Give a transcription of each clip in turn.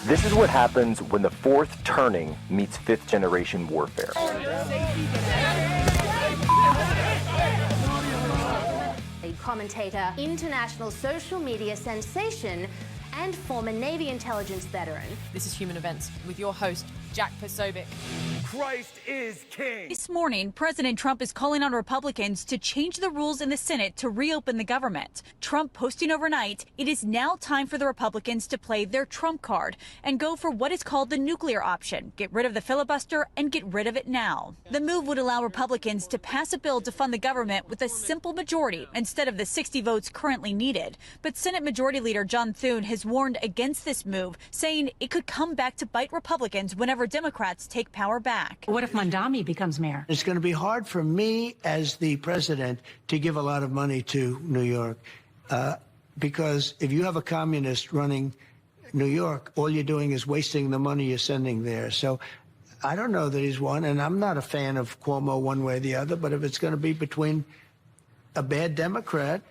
This is what happens when the fourth turning meets fifth generation warfare. A commentator, international social media sensation, and former Navy intelligence veteran. This is Human Events with your host, Jack Posobiec. Christ is king. This morning, President Trump is calling on Republicans to change the rules in the Senate to reopen the government. Trump posting overnight, it is now time for the Republicans to play their Trump card and go for what is called the nuclear option. Get rid of the filibuster and get rid of it now. The move would allow Republicans to pass a bill to fund the government with a simple majority instead of the 60 votes currently needed. But Senate Majority Leader John Thune has warned against this move, saying it could come back to bite Republicans whenever Democrats take power back. What if Mamdani becomes mayor? It's going to be hard for me as the president to give a lot of money to New York because if you have a communist running New York, all you're doing is wasting the money you're sending there. So I don't know that he's one, and I'm not a fan of Cuomo one way or the other, but if it's going to be between a bad Democrat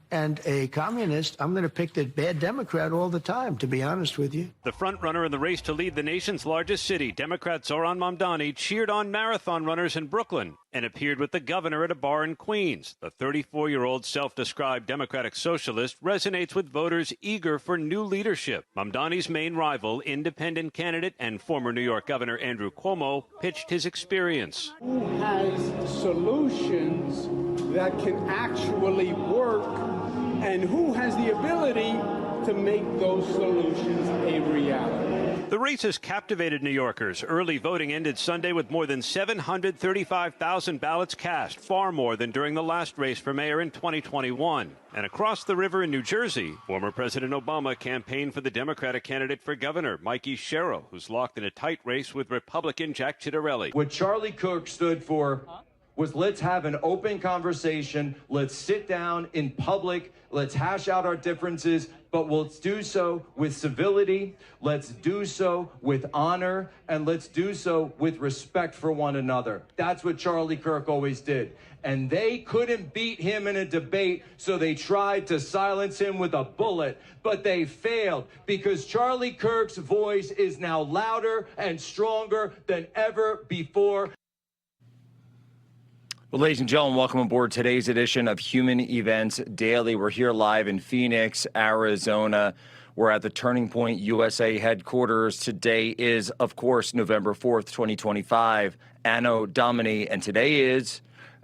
and a communist, I'm going to pick the bad Democrat all the time, to be honest with you. The front runner in the race to lead the nation's largest city, Democrat Zohran Mamdani, cheered on marathon runners in Brooklyn and appeared with the governor at a bar in Queens. The 34-year-old self-described Democratic socialist resonates with voters eager for new leadership. Mamdani's main rival, independent candidate and former New York Governor Andrew Cuomo, pitched his experience. Who has solutions that can actually work, and who has the ability to make those solutions a reality? The race has captivated New Yorkers. Early voting ended Sunday with more than 735,000 ballots cast, far more than during the last race for mayor in 2021. And across the river in New Jersey, former President Obama campaigned for the Democratic candidate for governor, Mikey Sherrill, who's locked in a tight race with Republican Jack Ciattarelli. What Charlie Kirk stood for was let's have an open conversation, let's sit down in public, let's hash out our differences, but let's do so with civility, let's do so with honor, and let's do so with respect for one another. That's what Charlie Kirk always did. And they couldn't beat him in a debate, so they tried to silence him with a bullet, but they failed because Charlie Kirk's voice is now louder and stronger than ever before. Well, ladies and gentlemen, welcome aboard today's edition of Human Events Daily. We're here live in Phoenix, Arizona. We're at the Turning Point USA headquarters. Today is, of course, November 4th, 2025, Anno Domini, and today is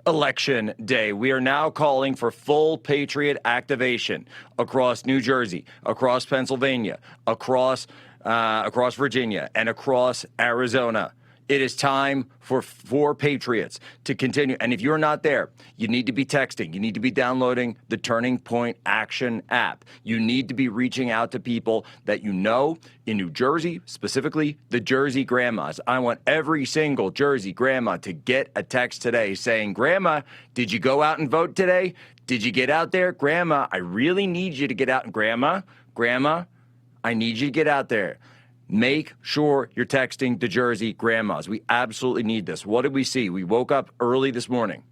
Election Day. We are now calling for full Patriot activation across New Jersey, across Pennsylvania, across Virginia, and across Arizona. It is time for Patriots to continue. And if you're not there, you need to be texting. You need to be downloading the Turning Point Action app. You need to be reaching out to people that you know in New Jersey, specifically the Jersey grandmas. I want every single Jersey grandma to get a text today saying, Grandma, did you go out and vote today? Did you get out there? Grandma, I really need you to get out. Grandma, I need you to get out there. Make sure you're texting the Jersey grandmas. We absolutely need this. What did we see? We woke up early this morning,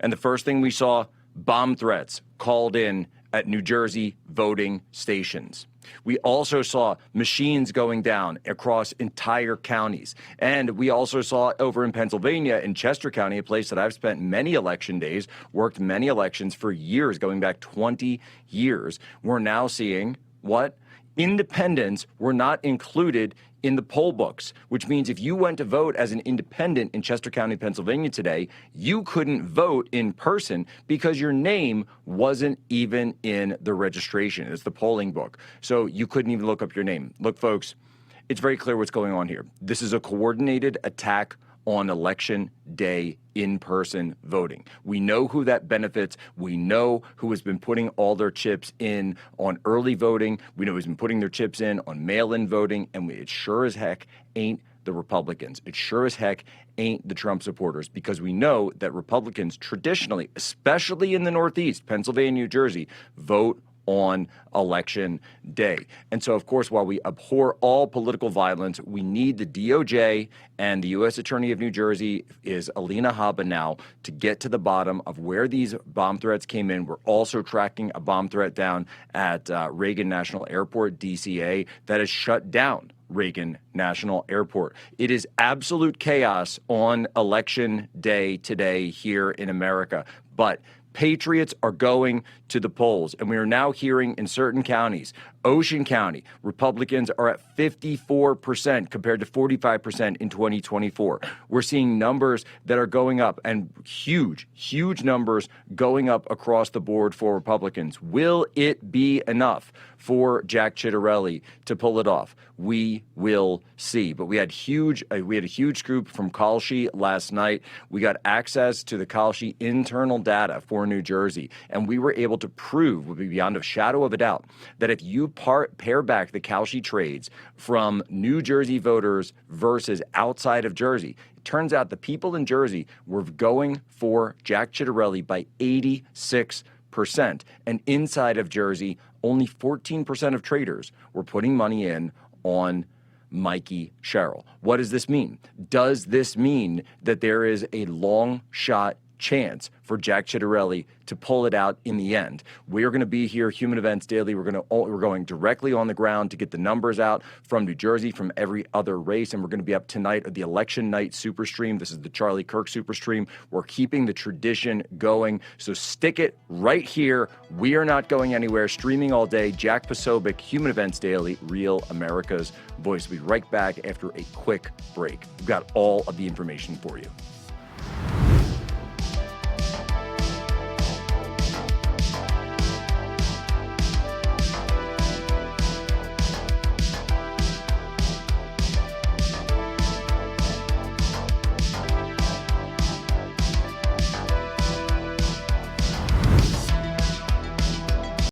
and the first thing we saw, bomb threats called in at New Jersey voting stations. We also saw machines going down across entire counties. And we also saw over in Pennsylvania, in Chester County, a place that I've spent many election days, worked many elections for years, going back 20 years. We're now seeing what? Independents were not included in the poll books, which means if you went to vote as an independent in Chester County, Pennsylvania today, you couldn't vote in person because your name wasn't even in the registration. It's the polling book. So you couldn't even look up your name. Look, folks, it's very clear what's going on here. This is a coordinated attack on Election Day in-person voting. We know who that benefits. We know who has been putting all their chips in on early voting. We know who's been putting their chips in on mail-in voting, and it sure as heck ain't the Republicans. It sure as heck ain't the Trump supporters, because we know that Republicans traditionally, especially in the Northeast, Pennsylvania, New Jersey, vote on Election Day. And so, of course, while we abhor all political violence, we need the DOJ and the U.S. Attorney of New Jersey is Alina Habba now to get to the bottom of where these bomb threats came in. We're also tracking a bomb threat down at Reagan National Airport, DCA, that has shut down Reagan National Airport. It is absolute chaos on election day today here in America. But patriots are going to the polls, and we are now hearing in certain counties, Ocean County, Republicans are at 54% compared to 45% in 2024. We're seeing numbers that are going up, and huge numbers going up across the board for Republicans. Will it be enough for Jack Ciattarelli to pull it off? We will see. But we had a huge group from Kalshi last night. We got access to the Kalshi internal data for New Jersey, and we were able to prove, beyond a shadow of a doubt, that if you pair back the Kalshi trades from New Jersey voters versus outside of Jersey, it turns out the people in Jersey were going for Jack Ciattarelli by 86%. And inside of Jersey, only 14% of traders were putting money in on Mikey Sherrill. What does this mean? Does this mean that there is a long shot chance for Jack Ciattarelli to pull it out in the end? We're going to be here, Human Events Daily. We're going directly on the ground to get the numbers out from New Jersey, from every other race, and we're going to be up tonight at the election night super stream. This is the Charlie Kirk super stream. We're keeping the tradition going, so stick it right here. We are not going anywhere. Streaming all day. Jack Posobiec, Human Events Daily, Real America's Voice. We'll be right back after a quick break. We've got all of the information for you.